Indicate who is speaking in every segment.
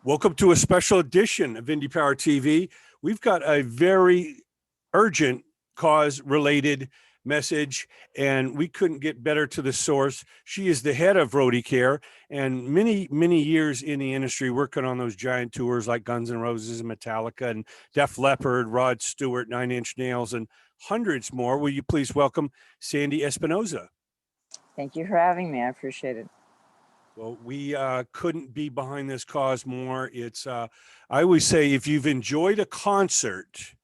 Speaker 1: Welcome to a special edition of IndiePower TV. We've got a very urgent cause-related message, and we couldn't get better to the source. She is the head of Roadie Care, and many years in the industry working on those giant tours like Guns N' Roses and Metallica and Def Leppard, Rod Stewart, Nine Inch Nails, and hundreds more. Will you please welcome Sandy Espinoza?
Speaker 2: Thank you for having me. I appreciate it.
Speaker 1: Well, we couldn't be behind this cause more. It's, I always say, if you've enjoyed a concert,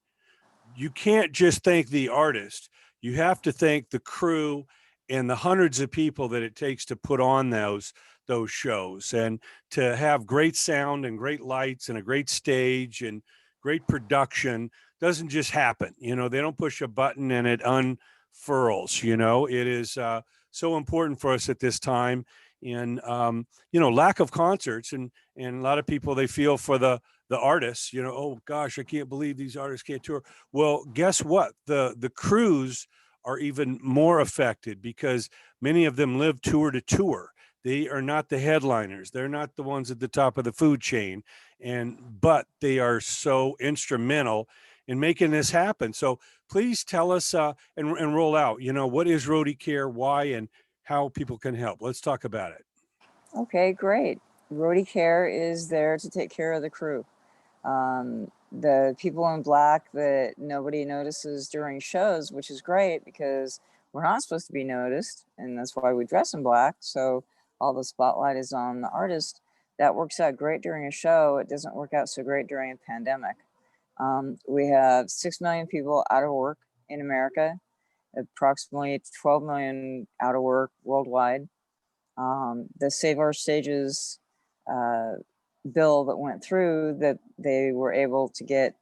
Speaker 1: you can't just thank the artist. You have to thank the crew and the hundreds of people that it takes to put on those shows, and to have great sound and great lights and a great stage and great production doesn't just happen. You know, they don't push a button and it unfurls. You know, it is so important for us at this time. And lack of concerts, and a lot of people, they feel for the artists, oh gosh, I can't believe these artists can't tour. Well, guess what? The crews are even more affected because many of them live tour to tour. They are not the headliners. They're not the ones at the top of the food chain, but they are so instrumental in making this happen. So please tell us and roll out, what is Roadie Care, why, and how people can help. Let's talk about it.
Speaker 2: Okay, great. Roadie Care is there to take care of the crew. The people in black that nobody notices during shows, which is great because we're not supposed to be noticed, and that's why we dress in black. So all the spotlight is on the artist. That works out great during a show. It doesn't work out so great during a pandemic. We have 6 million people out of work in America, approximately 12 million out of work worldwide. The Save Our Stages bill that went through, that they were able to get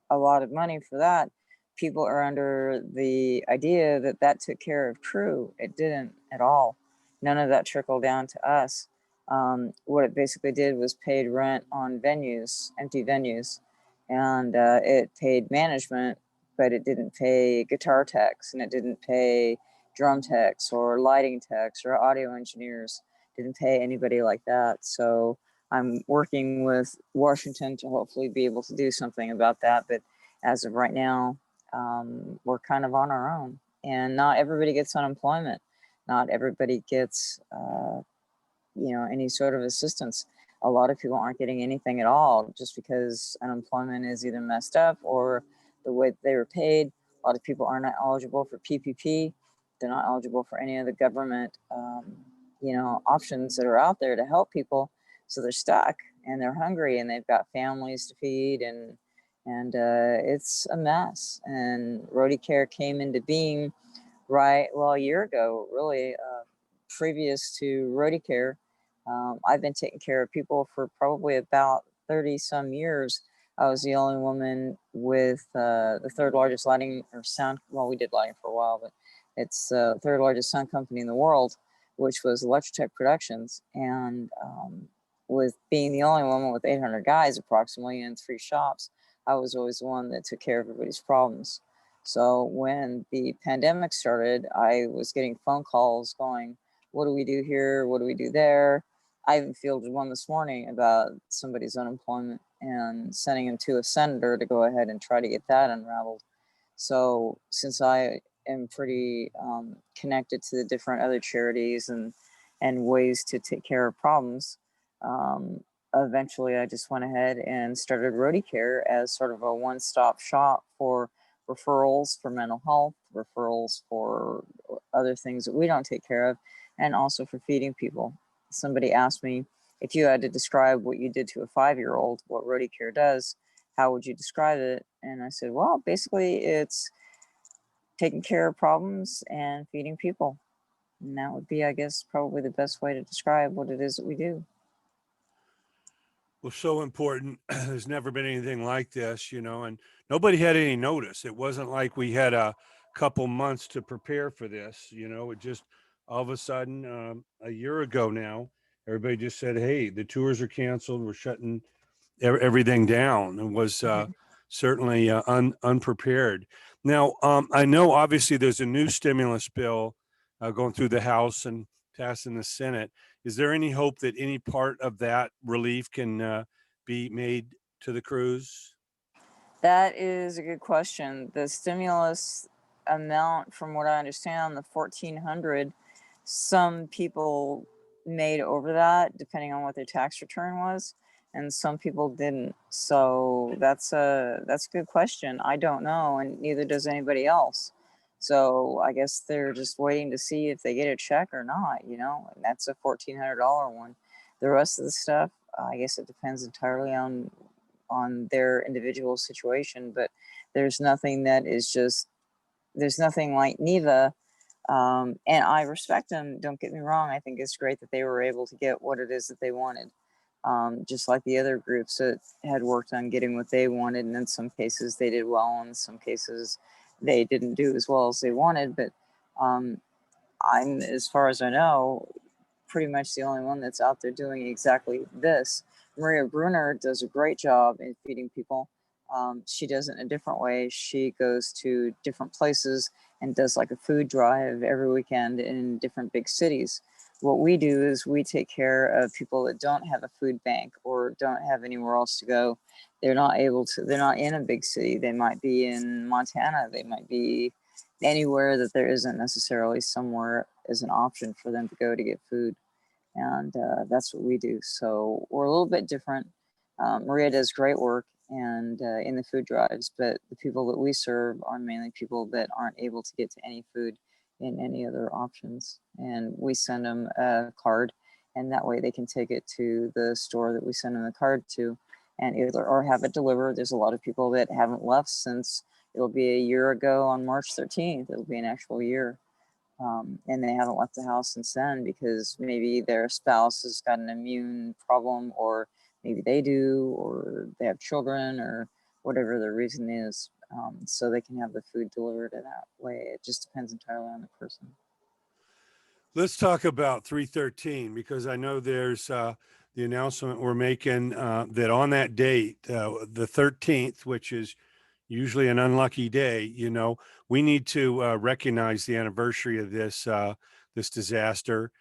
Speaker 2: a lot of money for that. People are under the idea that that took care of crew. It didn't at all. None of that trickled down to us. What it basically did was paid rent on venues, empty venues, and it paid management, but it didn't pay guitar techs, and it didn't pay drum techs or lighting techs or audio engineers. Didn't pay anybody like that. So I'm working with Washington to hopefully be able to do something about that. But as of right now, we're kind of on our own, and not everybody gets unemployment. Not everybody gets, any sort of assistance. A lot of people aren't getting anything at all just because unemployment is either messed up or the way they were paid. A lot of people are not eligible for PPP. They're not eligible for any of the government, options that are out there to help people. So they're stuck and they're hungry and they've got families to feed, and it's a mess. And Roadie Care came into being a year ago, really, previous to Roadie Care. I've been taking care of people for probably about 30 some years. I was the only woman with the third largest lighting or sound. Well, we did lighting for a while, but it's the third largest sound company in the world, which was Electrotech Productions. And with being the only woman with 800 guys approximately in 3 shops, I was always the one that took care of everybody's problems. So when the pandemic started, I was getting phone calls going, what do we do here? What do we do there? I even fielded one this morning about somebody's unemployment and sending him to a senator to go ahead and try to get that unraveled. So since I am pretty connected to the different other charities and ways to take care of problems, eventually I just went ahead and started Roadie Care as sort of a one-stop shop for referrals for mental health, referrals for other things that we don't take care of, and also for feeding people. Somebody asked me, if you had to describe what you did to a 5-year-old, what Roadie Care does, how would you describe it? And I said, well, basically it's taking care of problems and feeding people. And that would be, I guess, probably the best way to describe what it is that we do.
Speaker 1: Well, so important. There's never been anything like this, and nobody had any notice. It wasn't like we had a couple months to prepare for this. It just all of a sudden, a year ago now, everybody just said, hey, the tours are canceled. We're shutting everything down. It was certainly unprepared. Now, I know obviously there's a new stimulus bill going through the House and passed in the Senate. Is there any hope that any part of that relief can be made to the crews?
Speaker 2: That is a good question. The stimulus amount, from what I understand, the 1,400, some people made over that depending on what their tax return was, and some people didn't. So that's a good question. I don't know, and neither does anybody else. So I guess they're just waiting to see if they get a check or not, you know, and that's a $1,400 one. The rest of the stuff, I guess it depends entirely on their individual situation, but there's nothing that is just, there's nothing like NEVA. And I respect them, don't get me wrong. I think it's great that they were able to get what it is that they wanted. Just like the other groups that had worked on getting what they wanted. And in some cases they did well, and in some cases they didn't do as well as they wanted. But I'm, as far as I know, pretty much the only one that's out there doing exactly this. Maria Brunner does a great job in feeding people. She does it in a different way. She goes to different places and does like a food drive every weekend in different big cities. What we do is we take care of people that don't have a food bank or don't have anywhere else to go. They're not able to, they're not in a big city. They might be in Montana. They might be anywhere that there isn't necessarily somewhere as an option for them to go to get food. And that's what we do. So we're a little bit different. Maria does great work and in the food drives, but the people that we serve are mainly people that aren't able to get to any food in any other options. And we send them a card, and that way they can take it to the store that we send them the card to, and either or have it delivered. There's a lot of people that haven't left since, it'll be a year ago on March 13th. It'll be an actual year. And they haven't left the house since then because maybe their spouse has got an immune problem, or maybe they do, or they have children, or whatever the reason is. So they can have the food delivered in that way. It just depends entirely on the person.
Speaker 1: Let's talk about 313, because I know there's the announcement we're making that on that date, the 13th, which is usually an unlucky day, you know, we need to recognize the anniversary of this this disaster,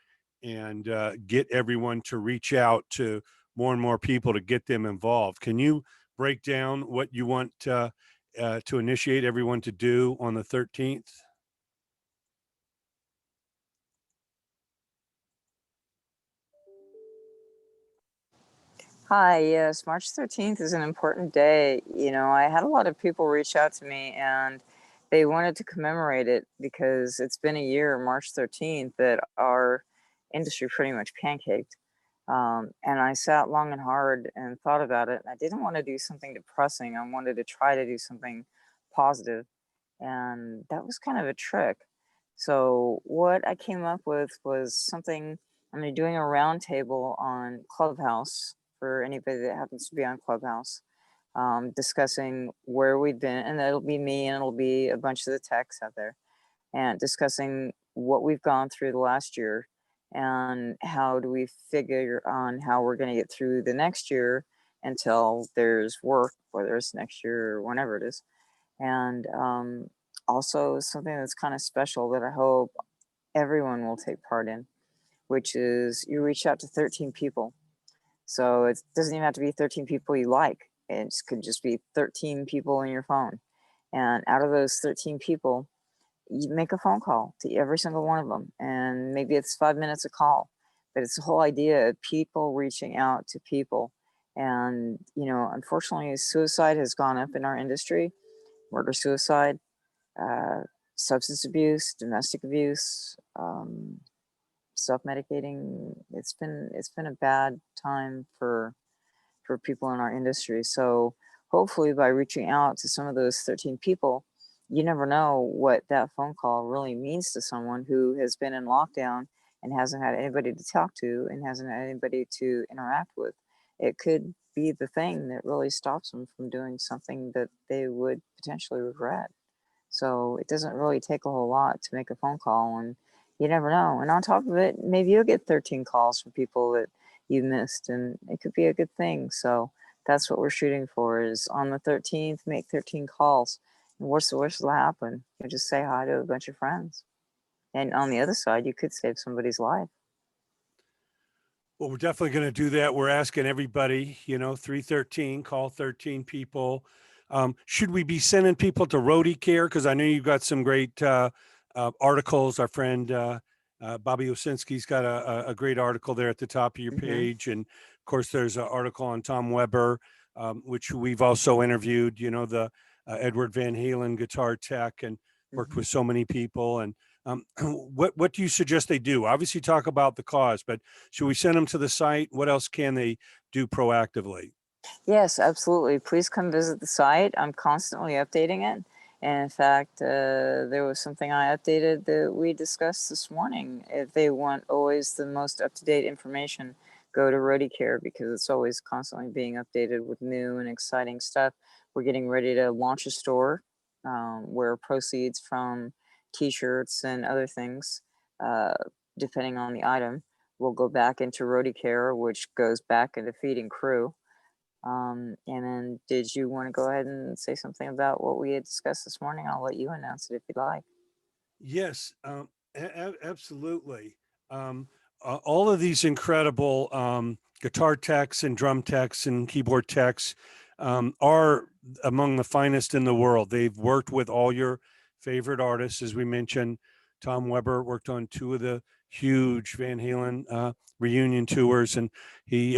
Speaker 1: and get everyone to reach out to more and more people to get them involved. Can you break down what you want to initiate everyone to do on the 13th?
Speaker 2: Hi, yes, March 13th is an important day. You know, I had a lot of people reach out to me and they wanted to commemorate it because it's been a year, March 13th, that our industry pretty much pancaked. And I sat long and hard and thought about it. I didn't want to do something depressing. I wanted to try to do something positive, and that was kind of a trick. So what I came up with was something. I'm gonna be doing a roundtable on Clubhouse for anybody that happens to be on Clubhouse, discussing where we've been, and it'll be me and it'll be a bunch of the techs out there, and discussing what we've gone through the last year and how do we figure on how we're going to get through the next year until there's work, whether it's next year or whenever it is. And also something that's kind of special that I hope everyone will take part in, which is you reach out to 13 people. So it doesn't even have to be 13 people you like. It could just be 13 people in your phone. And out of those 13 people, you make a phone call to every single one of them. And maybe it's 5 minutes a call, but it's the whole idea of people reaching out to people. And, you know, unfortunately, suicide has gone up in our industry, murder, suicide, uh, substance abuse, domestic abuse, self-medicating. It's been a bad time for people in our industry. So hopefully by reaching out to some of those 13 people, you never know what that phone call really means to someone who has been in lockdown and hasn't had anybody to talk to and hasn't had anybody to interact with. It could be the thing that really stops them from doing something that they would potentially regret. So it doesn't really take a whole lot to make a phone call, and you never know. And on top of it, maybe you'll get 13 calls from people that you missed, and it could be a good thing. So that's what we're shooting for, is on the 13th, make 13 calls. And what's the worst that'll happen? You just say hi to a bunch of friends. And on the other side, you could save somebody's life.
Speaker 1: Well, we're definitely going to do that. We're asking everybody, 313, call 13 people. Should we be sending people to Roadie Care? Because I know you've got some great articles. Our friend Bobby Osinski's got a great article there at the top of your page. And of course, there's an article on Tom Weber, which we've also interviewed, the Edward Van Halen guitar tech, and worked with so many people. And what do you suggest they do? Obviously, talk about the cause, but should we send them to the site? What else can they do proactively?
Speaker 2: Yes, absolutely. Please come visit the site. I'm constantly updating it. And in fact, there was something I updated that we discussed this morning. If they want always the most up-to-date information, go to Roadie Care, because it's always constantly being updated with new and exciting stuff. We're getting ready to launch a store where proceeds from t-shirts and other things, uh, depending on the item, will go back into Roadie Care, which goes back into feeding crew. And then did you want to go ahead and say something about what we had discussed this morning? I'll let you announce it if you'd like.
Speaker 1: Yes, absolutely. All of these incredible guitar techs and drum techs and keyboard techs are among the finest in the world. They've worked with all your favorite artists, as we mentioned. Tom Weber worked on two of the huge Van Halen reunion tours, and he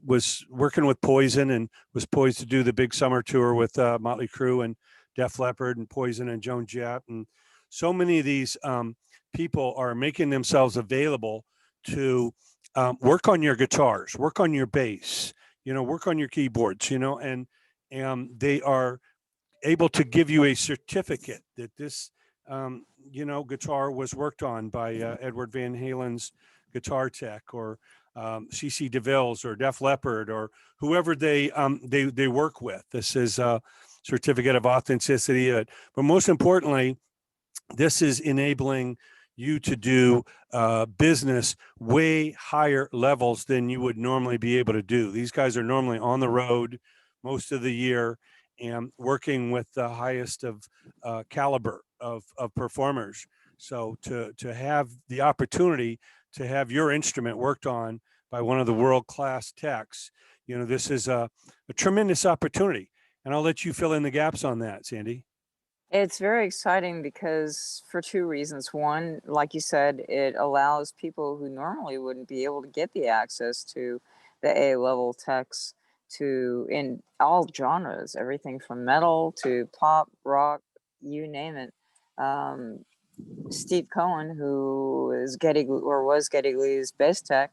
Speaker 1: was working with Poison and was poised to do the big summer tour with Motley Crue and Def Leppard and Poison and Joan Jett. And so many of these people are making themselves available to work on your guitars, work on your bass, work on your keyboards, and they are able to give you a certificate that this, guitar was worked on by Edward Van Halen's guitar tech, or CC DeVille's, or Def Leppard, or whoever they work with. This is a certificate of authenticity, but most importantly, this is enabling you to do business way higher levels than you would normally be able to do. These guys are normally on the road most of the year and working with the highest of caliber of performers. So to have the opportunity to have your instrument worked on by one of the world-class techs, this is a tremendous opportunity. And I'll let you fill in the gaps on that, Sandy.
Speaker 2: It's very exciting because for two reasons. One, like you said, it allows people who normally wouldn't be able to get the access to the A level techs to in all genres, everything from metal to pop, rock, you name it. Um, Steve Cohen, who is was Geddy Lee's bass tech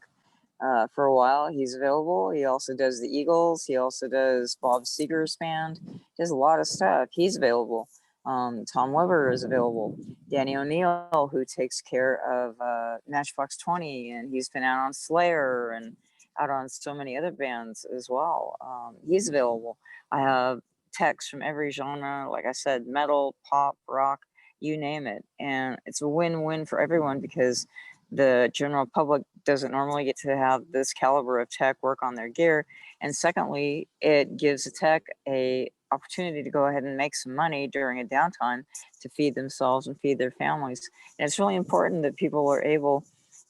Speaker 2: for a while, he's available. He also does the Eagles. He also does Bob Seger's band. He does a lot of stuff. He's available. Tom Weber is available. Danny O'Neill, who takes care of Matchbox 20, and he's been out on Slayer and out on so many other bands as well. He's available. I have techs from every genre, like I said, metal, pop, rock, you name it. And it's a win-win for everyone because the general public doesn't normally get to have this caliber of tech work on their gear. And secondly, it gives a tech a opportunity to go ahead and make some money during a downtime to feed themselves and feed their families. And it's really important that people are able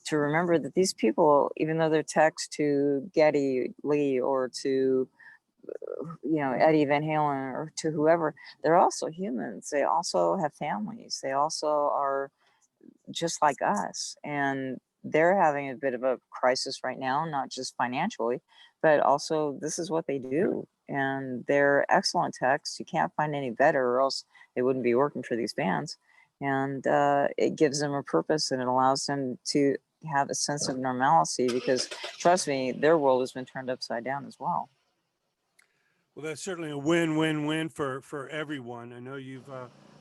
Speaker 2: to remember that these people, even though they're techs to Geddy Lee or to Eddie Van Halen or to whoever, they're also humans. They also have families. They also are just like us, and they're having a bit of a crisis right now, not just financially, but also this is what they do, and they're excellent techs. You can't find any better, or else they wouldn't be working for these bands. And it gives them a purpose, and it allows them to have a sense of normalcy, because trust me, their world has been turned upside down as well.
Speaker 1: Well, that's certainly a win-win-win for everyone. I know you've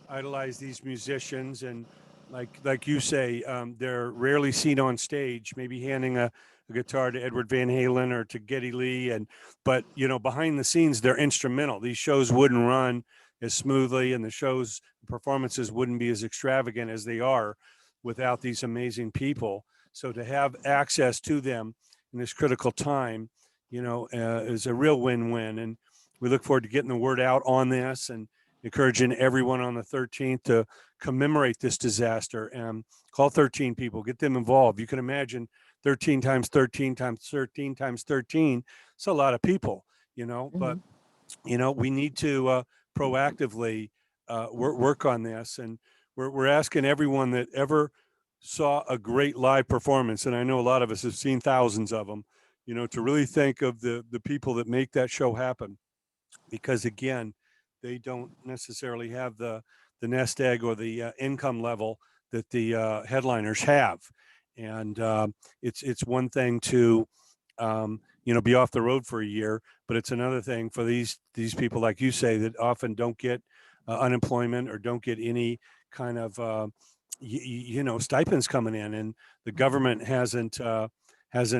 Speaker 1: idolized these musicians, and like you say, they're rarely seen on stage. Maybe handing a guitar to Edward Van Halen or to Geddy Lee, but behind the scenes, they're instrumental. These shows wouldn't run as smoothly, and the performances wouldn't be as extravagant as they are without these amazing people. So to have access to them in this critical time, is a real win-win. And we look forward to getting the word out on this and encouraging everyone on the 13th to commemorate this disaster. And call 13 people, get them involved. You can imagine 13 times 13 times 13 times 13. It's a lot of people, but, we need to proactively work on this. And we're asking everyone that ever saw a great live performance, and I know a lot of us have seen thousands of them, to really think of the people that make that show happen, because again, they don't necessarily have the nest egg or the income level that the headliners have. And it's one thing to be off the road for a year, but it's another thing for these people, like you say, that often don't get unemployment or don't get any kind of stipends coming in, and the government hasn't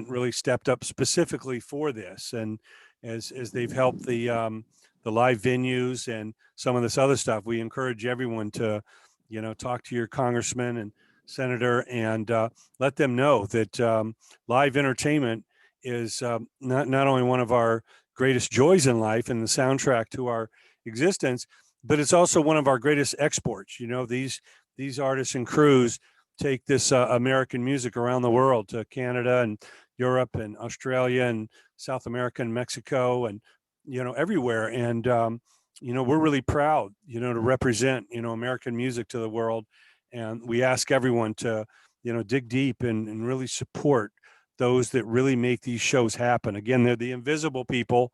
Speaker 1: really stepped up specifically for this. And as they've helped the live venues and some of this other stuff, we encourage everyone to talk to your congressman and senator, and let them know that live entertainment is not only one of our greatest joys in life and the soundtrack to our existence, but it's also one of our greatest exports. These artists and crews take this American music around the world to Canada and Europe and Australia and South America and Mexico and everywhere. And we're really proud to represent American music to the world. And we ask everyone to dig deep and really support those that really make these shows happen. Again, they're the invisible people.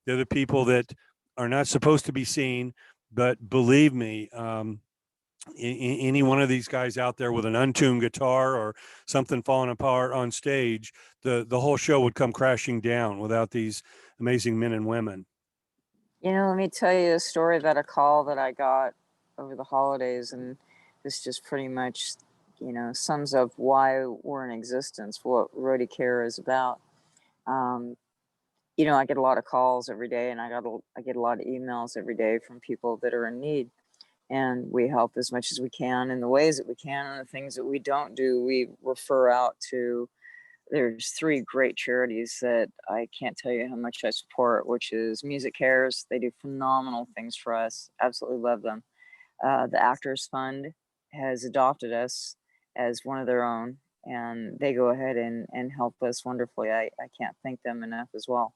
Speaker 1: They're the people that are not supposed to be seen. But believe me, any one of these guys out there with an untuned guitar or something falling apart on stage, the whole show would come crashing down without these amazing men and women.
Speaker 2: Let me tell you a story about a call that I got over the holidays, and this just pretty much, sums up why we're in existence, what Roadie Care is about. I get a lot of calls every day, and I get a lot of emails every day from people that are in need, and we help as much as we can in the ways that we can, and the things that we don't do, we refer out to. There's 3 great charities that I can't tell you how much I support, which is Music Cares. They do phenomenal things for us. Absolutely love them. The Actors Fund has adopted us as one of their own, and they go ahead and help us wonderfully. I can't thank them enough as well.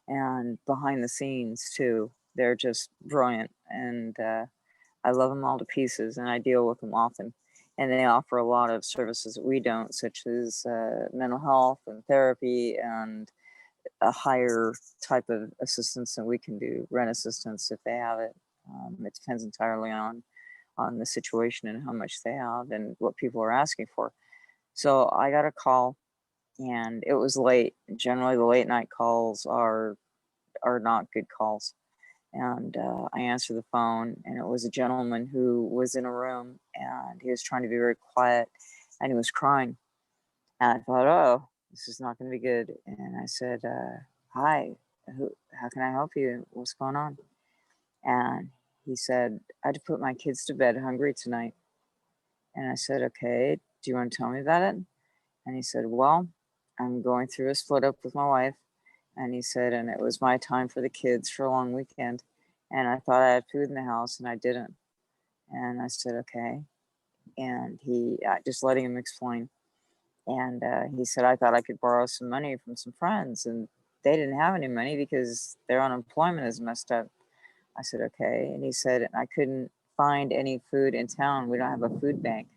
Speaker 2: And behind the scenes too, they're just brilliant, and I love them all to pieces, and I deal with them often. And they offer a lot of services that we don't, such as mental health and therapy and a higher type of assistance than we can do, rent assistance if they have it. It depends entirely on the situation and how much they have and what people are asking for. So I got a call, and it was late. Generally, the late night calls are not good calls. And I answered the phone, and it was a gentleman who was in a room, and he was trying to be very quiet, and he was crying. And I thought, oh, this is not going to be good. And I said, hi, how can I help you? What's going on? And he said, I had to put my kids to bed hungry tonight. And I said, okay, do you want to tell me about it? And he said, well, I'm going through a split up with my wife. And he said, and it was my time for the kids for a long weekend. And I thought I had food in the house, and I didn't. And I said, okay. And he, just letting him explain. And he said, I thought I could borrow some money from some friends, and they didn't have any money because their unemployment is messed up. I said, okay. And he said, I couldn't find any food in town. We don't have a food bank.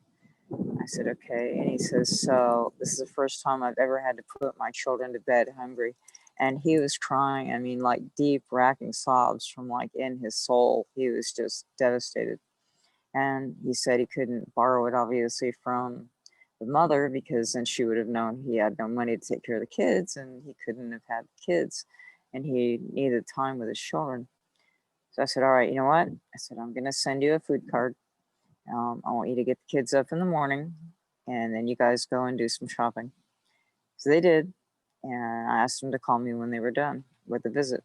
Speaker 2: I said, okay. And he says, so this is the first time I've ever had to put my children to bed hungry. And he was crying. I mean, like deep racking sobs from like in his soul. He was just devastated. And he said he couldn't borrow it, obviously, from the mother, because then she would have known he had no money to take care of the kids, and he couldn't have had the kids, and he needed time with his children. So I said, all right, you know what? I said, I'm going to send you a food card. I want you to get the kids up in the morning, and then you guys go and do some shopping. So they did. And I asked him to call me when they were done with the visit.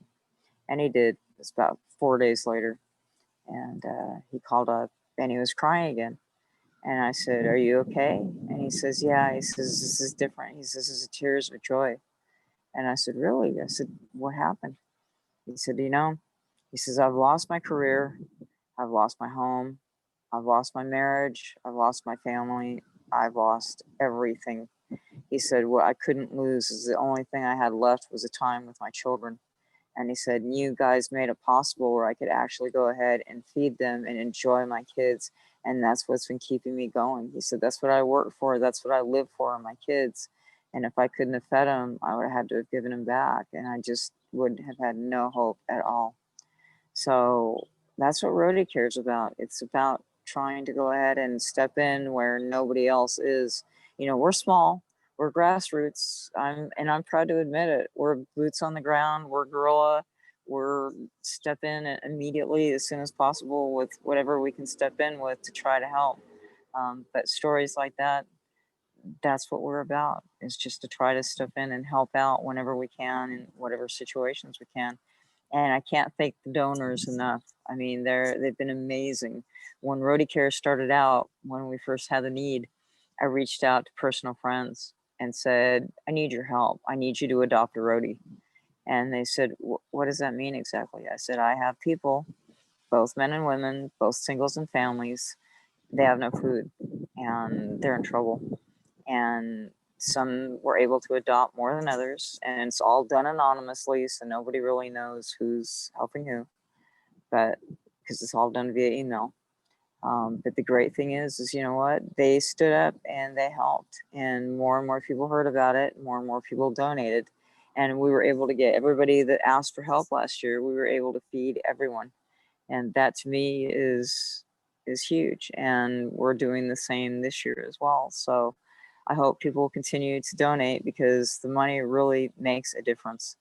Speaker 2: And he did. It's about 4 days later. And he called up, and he was crying again. And I said, are you okay? And he says, yeah. He says, this is different. He says, this is tears of joy. And I said, really? I said, what happened? He said, he says, I've lost my career. I've lost my home. I've lost my marriage. I've lost my family. I've lost everything. he said, what I couldn't lose is the only thing I had left was a time with my children. And he said, you guys made it possible where I could actually go ahead and feed them and enjoy my kids. And that's what's been keeping me going. He said, that's what I work for. That's what I live for, my kids. And if I couldn't have fed them, I would have had to have given them back. And I just would have had no hope at all. So that's what Rotary cares about. It's about trying to go ahead and step in where nobody else is. You know, we're small, we're grassroots. I'm proud to admit it. We're boots on the ground, we're guerrilla, we're step in immediately as soon as possible with whatever we can step in with to try to help. But stories like that, that's what we're about, is just to try to step in and help out whenever we can in whatever situations we can. And I can't thank the donors enough. I mean, they've been amazing. When Roadie Care started out, when we first had the need, I reached out to personal friends and said, I need your help. I need you to adopt a roadie. And they said, what does that mean exactly? I said, I have people, both men and women, both singles and families. They have no food and they're in trouble. And some were able to adopt more than others, and it's all done anonymously, so nobody really knows who's helping who, but because it's all done via email. But the great thing is you know what? They stood up and they helped, and more people heard about it. More and more people donated, and we were able to get everybody that asked for help last year. We were able to feed everyone, and that to me is huge. And we're doing the same this year as well. So I hope people continue to donate because the money really makes a difference.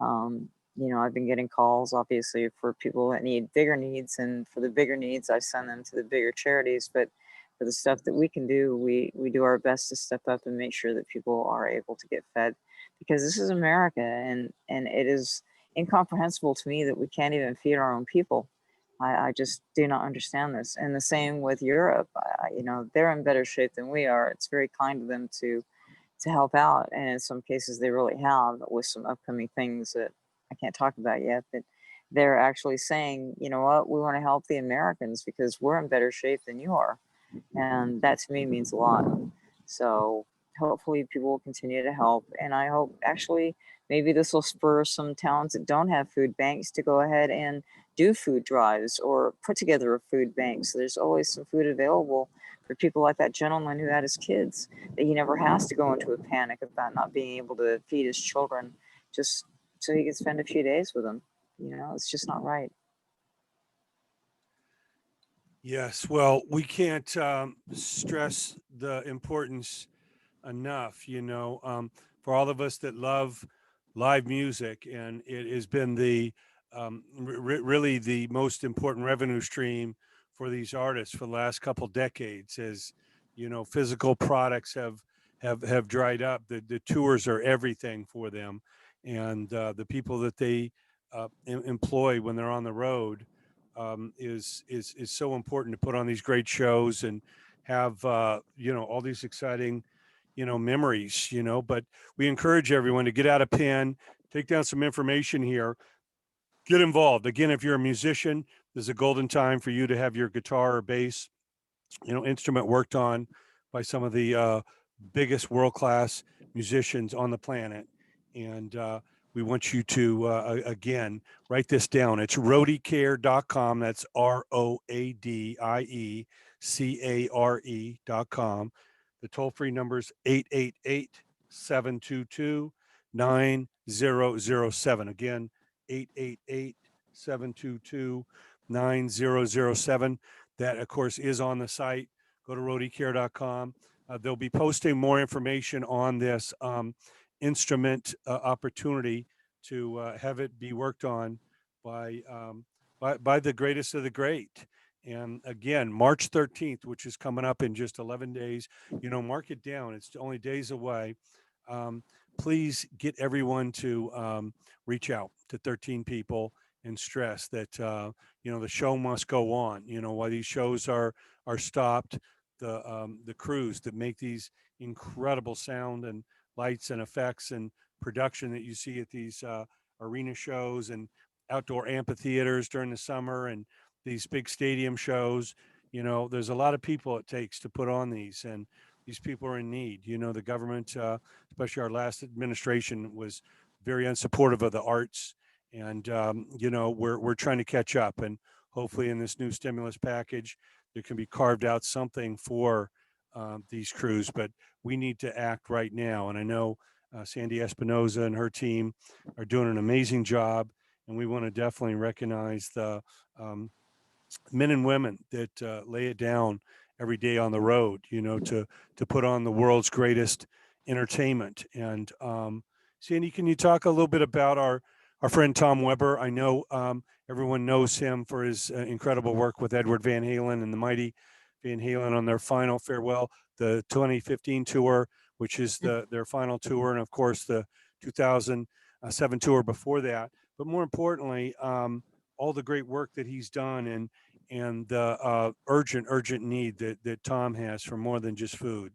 Speaker 2: You know, I've been getting calls obviously for people that need bigger needs, and for the bigger needs, I send them to the bigger charities. But for the stuff that we can do, we do our best to step up and make sure that people are able to get fed, because this is America, and it is incomprehensible to me that we can't even feed our own people. I just do not understand this. And the same with Europe. You know, they're in better shape than we are. It's very kind of them to help out, and in some cases they really have, with some upcoming things that I can't talk about yet. But they're actually saying, you know what, we want to help the Americans because we're in better shape than you are, and that to me means a lot. So hopefully people will continue to help, and I hope actually maybe this will spur some towns that don't have food banks to go ahead and do food drives or put together a food bank, so there's always some food available for people like that gentleman who had his kids, that he never has to go into a panic about not being able to feed his children just so he can spend a few days with them. You know, it's just not right.
Speaker 1: Yes, well, we can't stress the importance enough, for all of us that love live music, and it has been the really the most important revenue stream for these artists for the last couple decades. As physical products have dried up. The tours are everything for them, and the people that they employ when they're on the road is so important to put on these great shows and have all these exciting memories. But we encourage everyone to get out a pen, take down some information here, get involved. Again, if you're a musician, there's a golden time for you to have your guitar or bass instrument worked on by some of the biggest world-class musicians on the planet. And we want you to again write this down. It's roadiecare.com. That's ROADIECARE.com. The toll-free number is 888-722-9007. Again, 888-722-9007. That, of course, is on the site. Go to roadiecare.com. They'll be posting more information on this instrument opportunity to have it be worked on by, by the greatest of the great. And again, March 13th, which is coming up in just 11 days, mark it down. It's only days away. Please get everyone to reach out to 13 people and stress that the show must go on. While these shows are stopped, the crews that make these incredible sound and lights and effects and production that you see at these arena shows and outdoor amphitheaters during the summer and these big stadium shows. There's a lot of people it takes to put on these, and these people are in need. You know, the government, especially our last administration, was very unsupportive of the arts, and you know, we're trying to catch up, and hopefully in this new stimulus package, there can be carved out something for these crews. But we need to act right now, and I know Sandy Espinoza and her team are doing an amazing job, and we want to definitely recognize the um, men and women that lay it down every day on the road, you know, to put on the world's greatest entertainment. And Sandy, can you talk a little bit about our friend Tom Weber? I know everyone knows him for his incredible work with Edward Van Halen and the mighty Van Halen on their final farewell, the 2015 tour, which is their final tour, and of course the 2007 tour before that. But more importantly, all the great work that he's done, and the urgent need that Tom has for more than just food.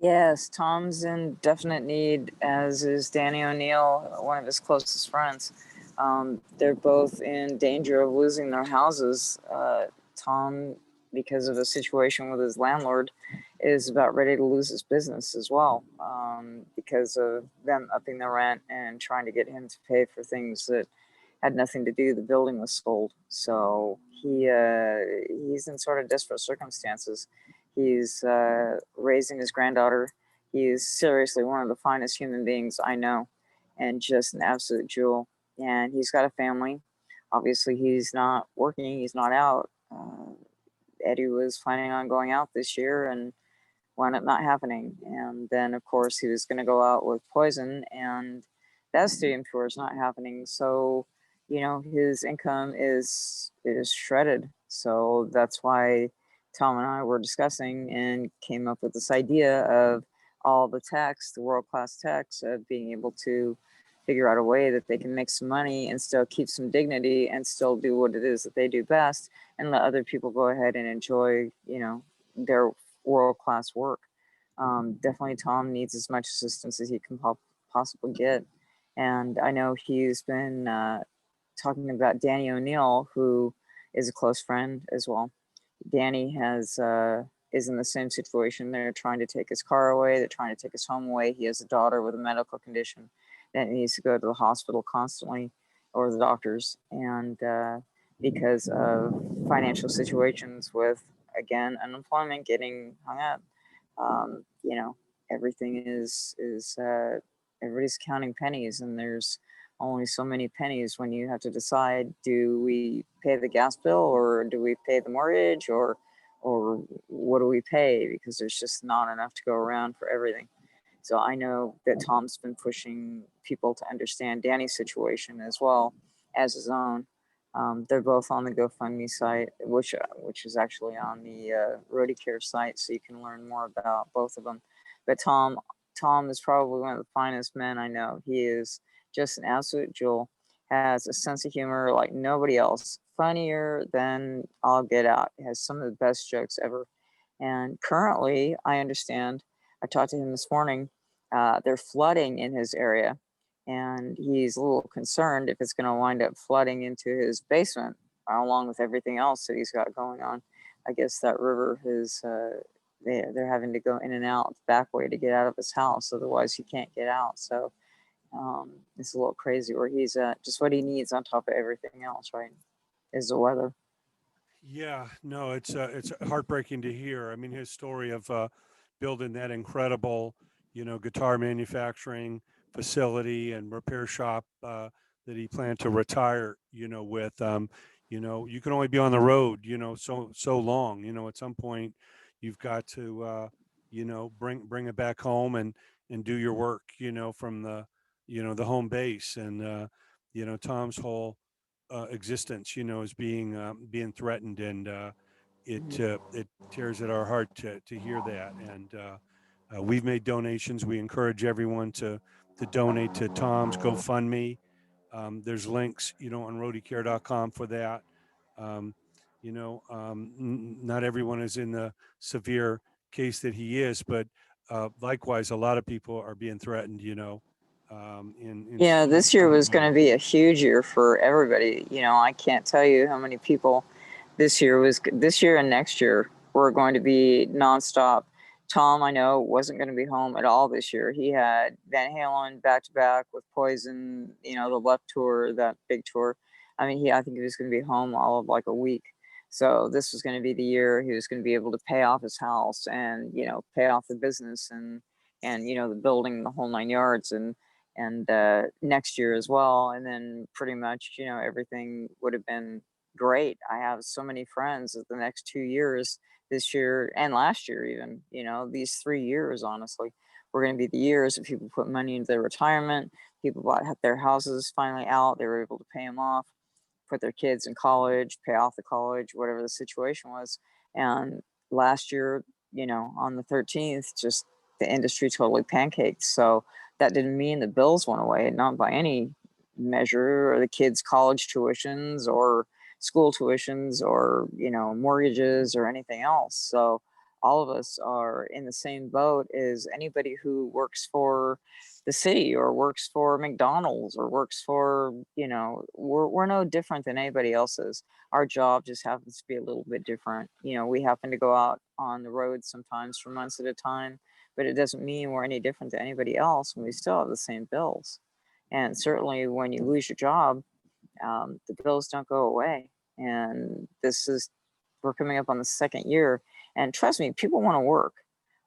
Speaker 2: Yes, Tom's in definite need, as is Danny O'Neill, one of his closest friends. They're both in danger of losing their houses. Tom, because of a situation with his landlord, is about ready to lose his business as well, because of them upping the rent and trying to get him to pay for things that had nothing to do. The building was sold, so he's in sort of desperate circumstances. He's raising his granddaughter. He is seriously one of the finest human beings I know, and just an absolute jewel. And he's got a family. Obviously, he's not working. He's not out. Eddie was planning on going out this year and wound up not happening. And then, of course, he was going to go out with Poison, and that stadium tour is not happening. So, you know, his income is shredded. So that's why Tom and I were discussing and came up with this idea of all the techs, the world-class techs, of being able to figure out a way that they can make some money and still keep some dignity and still do what it is that they do best, and let other people go ahead and enjoy, you know, their world-class work. Definitely Tom needs as much assistance as he can possibly get. And I know he's been talking about Danny O'Neill, who is a close friend as well. Danny is in the same situation. They're trying to take his car away. They're trying to take his home away. He has a daughter with a medical condition that needs to go to the hospital constantly, or the doctors. And because of financial situations with, again, unemployment, getting hung up, you know, everything is everybody's counting pennies, and there's only so many pennies when you have to decide, do we pay the gas bill, or do we pay the mortgage, or what do we pay, because there's just not enough to go around for everything. So I know that Tom's been pushing people to understand Danny's situation as well as his own. They're both on the GoFundMe site, which is actually on the Roadie Care site, so you can learn more about both of them. But Tom is probably one of the finest men I know. He is just an absolute jewel, has a sense of humor like nobody else, funnier than all get out, has some of the best jokes ever. And currently, I understand, I talked to him this morning, they're flooding in his area, and he's a little concerned if it's going to wind up flooding into his basement, along with everything else that he's got going on. I guess that river is, they're having to go in and out the back way to get out of his house, otherwise he can't get out. So it's a little crazy where he's at. Just what he needs on top of everything else, right, is the weather.
Speaker 1: Yeah, no, it's heartbreaking to hear. I mean, his story of building that incredible, you know, guitar manufacturing facility and repair shop that he planned to retire, you know, with, you know, you can only be on the road, you know, so long. You know, at some point, you've got to, you know, bring it back home and do your work, you know, from the, you know, the home base. And you know, Tom's whole existence, you know, is being threatened, and it tears at our heart to hear that. And we've made donations. We encourage everyone to donate to Tom's GoFundMe. There's links, you know, on roadiecare.com for that. Um, you know, not everyone is in the severe case that he is, but likewise, a lot of people are being threatened, you know.
Speaker 2: Yeah, this year was going
Speaker 1: Ways.
Speaker 2: to be a huge year for everybody. You know, I can't tell you how many people this year and next year were going to be nonstop Tom, I know, wasn't going to be home at all this year. He had Van Halen back to back with Poison, the Left tour, that big tour. I mean, I think he was going to be home all of like a week. So this was going to be the year he was going to be able to pay off his house and, pay off the business and, the building, the whole 9 yards and next year as well. And then pretty much, everything would have been great. I have so many friends that the next 2 years, this year and last year, even, these 3 years, honestly, were going to be the years that people put money into their retirement. People bought their houses finally out. They were able to pay them off, put their kids in college, pay off the college, whatever the situation was. And last year, on the 13th, just the industry totally pancaked. So that didn't mean the bills went away, not by any measure, or the kids' college tuitions or school tuitions or, mortgages or anything else. So all of us are in the same boat as anybody who works for the city or works for McDonald's or works for, we're no different than anybody else's. Our job just happens to be a little bit different. We happen to go out on the road sometimes for months at a time, but it doesn't mean we're any different than anybody else, and we still have the same bills. And certainly when you lose your job, the bills don't go away. And we're coming up on the second year. And trust me, people want to work.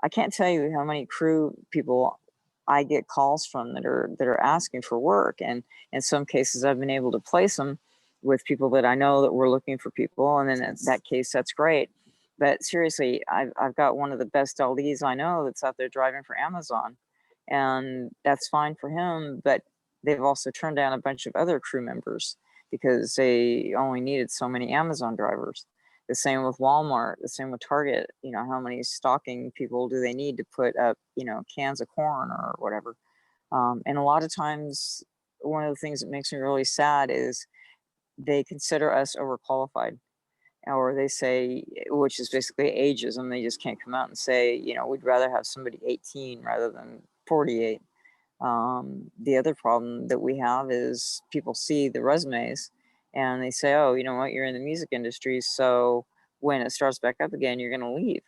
Speaker 2: I can't tell you how many crew people I get calls from that are asking for work. And in some cases, I've been able to place them with people that I know that we're looking for people. And then in that case, that's great. But seriously, I've got one of the best LDs I know that's out there driving for Amazon. And that's fine for him. But they've also turned down a bunch of other crew members because they only needed so many Amazon drivers. The same with Walmart, the same with Target. How many stocking people do they need to put up, cans of corn or whatever? And a lot of times, one of the things that makes me really sad is they consider us overqualified, or they say, which is basically ageism. They just can't come out and say, we'd rather have somebody 18 rather than 48. The other problem that we have is people see the resumes and they say, oh, you know what, you're in the music industry, so when it starts back up again, you're going to leave.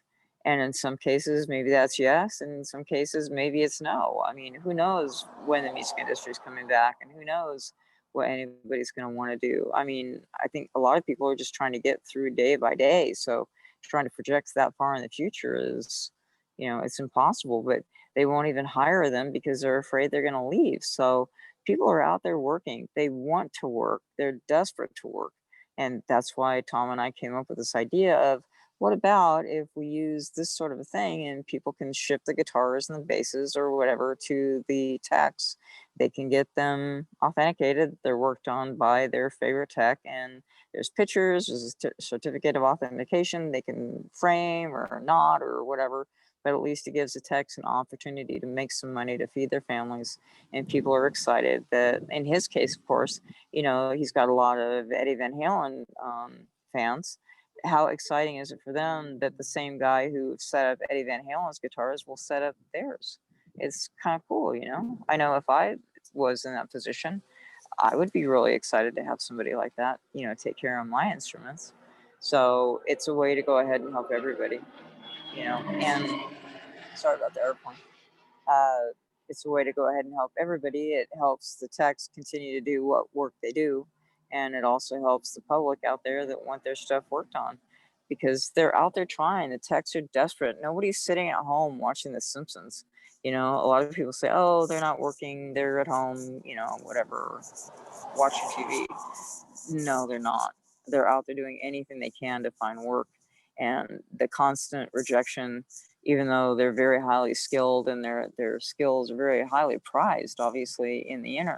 Speaker 2: And in some cases, maybe that's yes. And in some cases, maybe it's no. I mean, who knows when the music industry is coming back, and who knows what anybody's going to want to do. I mean, I think a lot of people are just trying to get through day by day. So trying to project that far in the future is, it's impossible. But they won't even hire them because they're afraid they're going to leave. So people are out there working. They want to work. They're desperate to work. And that's why Tom and I came up with this idea of, what about if we use this sort of a thing and people can ship the guitars and the basses or whatever to the techs? They can get them authenticated. They're worked on by their favorite tech, and there's pictures, there's a certificate of authentication. They can frame or not or whatever, but at least it gives the techs an opportunity to make some money to feed their families. And people are excited that, in his case, of course, he's got a lot of Eddie Van Halen fans. How exciting is it for them that the same guy who set up Eddie Van Halen's guitars will set up theirs? It's kind of cool, I know if I was in that position, I would be really excited to have somebody like that, take care of my instruments. So it's a way to go ahead and help everybody, and sorry about the airplane. It's a way to go ahead and help everybody. It helps the techs continue to do what work they do. And it also helps the public out there that want their stuff worked on, because they're out there trying. The techs are desperate. Nobody's sitting at home watching The Simpsons. A lot of people say, oh, they're not working. They're at home, whatever, watching TV. No, they're not. They're out there doing anything they can to find work. And the constant rejection, even though they're very highly skilled and their skills are very highly prized, obviously, in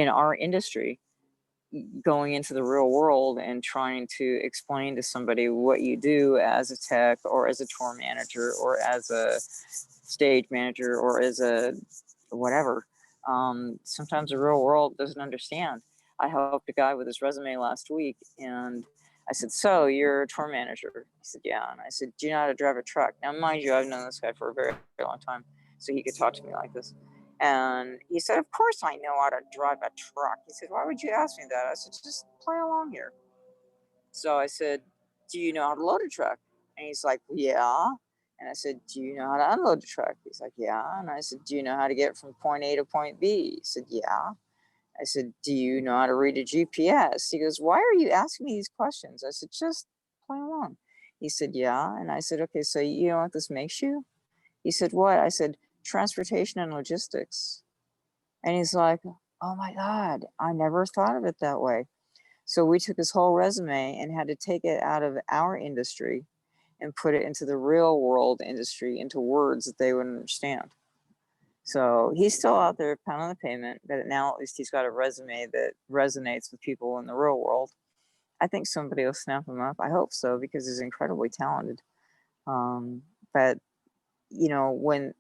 Speaker 2: our industry, going into the real world and trying to explain to somebody what you do as a tech or as a tour manager or as a stage manager or as a whatever. Sometimes the real world doesn't understand. I helped a guy with his resume last week, and I said, so you're a tour manager? He said, yeah. And I said, do you know how to drive a truck? Now, mind you, I've known this guy for a very, very long time, so he could talk to me like this. And he said, of course I know how to drive a truck. He said, why would you ask me that? I said, just play along here. So I said, do you know how to load a truck? And he's like, yeah. And I said, do you know how to unload a truck? He's like, yeah. And I said, do you know how to get from point A to point B? He said, yeah. I said, do you know how to read a GPS? He goes, why are you asking me these questions? I said, just play along. He said, yeah. And I said, okay, so you know what this makes you? He said, what? I said, transportation and logistics. And he's like, oh my God, I never thought of it that way. So we took his whole resume and had to take it out of our industry and put it into the real world industry, into words that they would understand. So he's still out there pounding the pavement, but now at least he's got a resume that resonates with people in the real world. I think somebody will snap him up. I hope so, because he's incredibly talented. But you know, when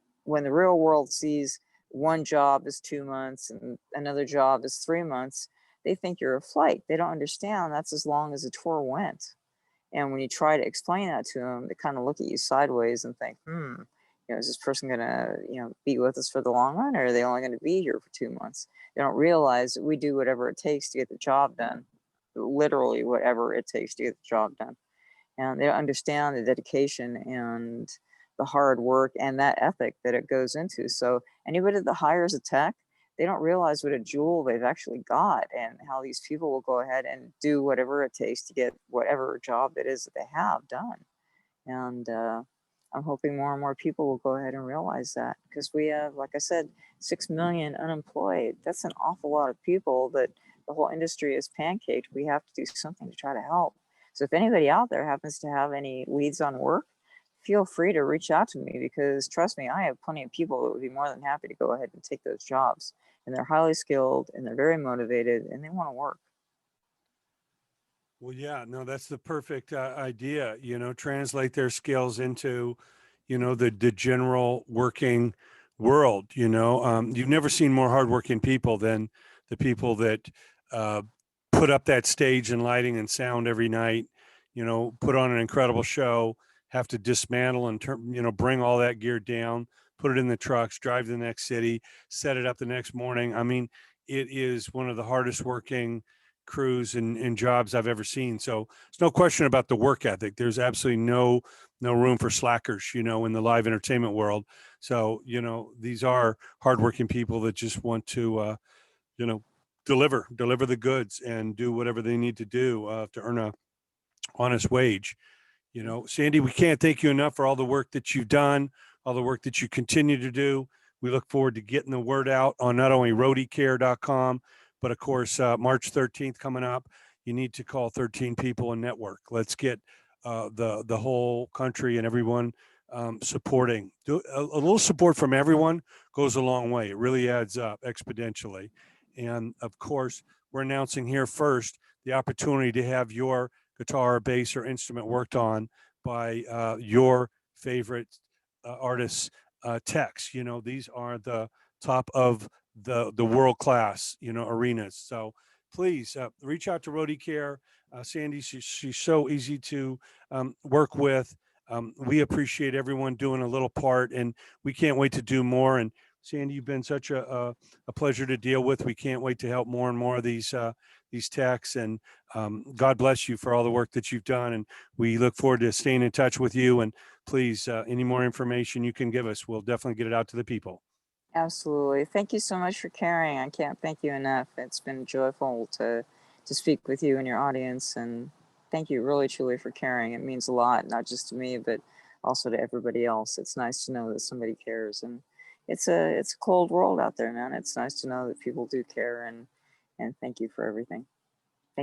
Speaker 2: the real world sees one job is 2 months and another job is 3 months, they think you're a flake. They don't understand that's as long as a tour went. And when you try to explain that to them, they kind of look at you sideways and think, you know, is this person going to, you know, be with us for the long run, or are they only going to be here for 2 months? They don't realize that we do whatever it takes to get the job done, literally whatever it takes to get the job done. And they don't understand the dedication and the hard work and that ethic that it goes into. So anybody that hires a tech, they don't realize what a jewel they've actually got, and how these people will go ahead and do whatever it takes to get whatever job it is that they have done. And I'm hoping more and more people will go ahead and realize that, because we have, like I said, 6 million unemployed. That's an awful lot of people that the whole industry is pancaked. We have to do something to try to help. So if anybody out there happens to have any leads on work, feel free to reach out to me, because trust me, I have plenty of people that would be more than happy to go ahead and take those jobs. And they're highly skilled and they're very motivated and they want to work.
Speaker 1: Well, yeah, no, that's the perfect idea. Translate their skills into, the general working world. You've never seen more hardworking people than the people that uh, put up that stage and lighting and sound every night. Put on an incredible show, have to dismantle and bring all that gear down, put it in the trucks, drive to the next city, set it up the next morning. I mean, it is one of the hardest working crews and jobs I've ever seen. So there's no question about the work ethic. There's absolutely no room for slackers, in the live entertainment world. So, these are hardworking people that just want to, deliver the goods and do whatever they need to do to earn a honest wage. Sandy, we can't thank you enough for all the work that you've done, all the work that you continue to do. We look forward to getting the word out on not only roadiecare.com, but of course, March 13th coming up. You need to call 13 people and network. Let's get the whole country and everyone supporting. A little support from everyone goes a long way. It really adds up exponentially. And of course, we're announcing here first the opportunity to have your guitar, bass, or instrument worked on by your favorite artists, techs. These are the top of the world class, arenas. So please reach out to Roadie Care. Sandy, she's so easy to work with. We appreciate everyone doing a little part, and we can't wait to do more. And Sandy, you've been such a pleasure to deal with. We can't wait to help more and more of these techs. And God bless you for all the work that you've done. And we look forward to staying in touch with you. And please, any more information you can give us, we'll definitely get it out to the people.
Speaker 2: Absolutely. Thank you so much for caring. I can't thank you enough. It's been joyful to speak with you and your audience. And thank you really, truly for caring. It means a lot, not just to me, but also to everybody else. It's nice to know that somebody cares. And it's a cold world out there, man. It's nice to know that people do care, and thank you for everything.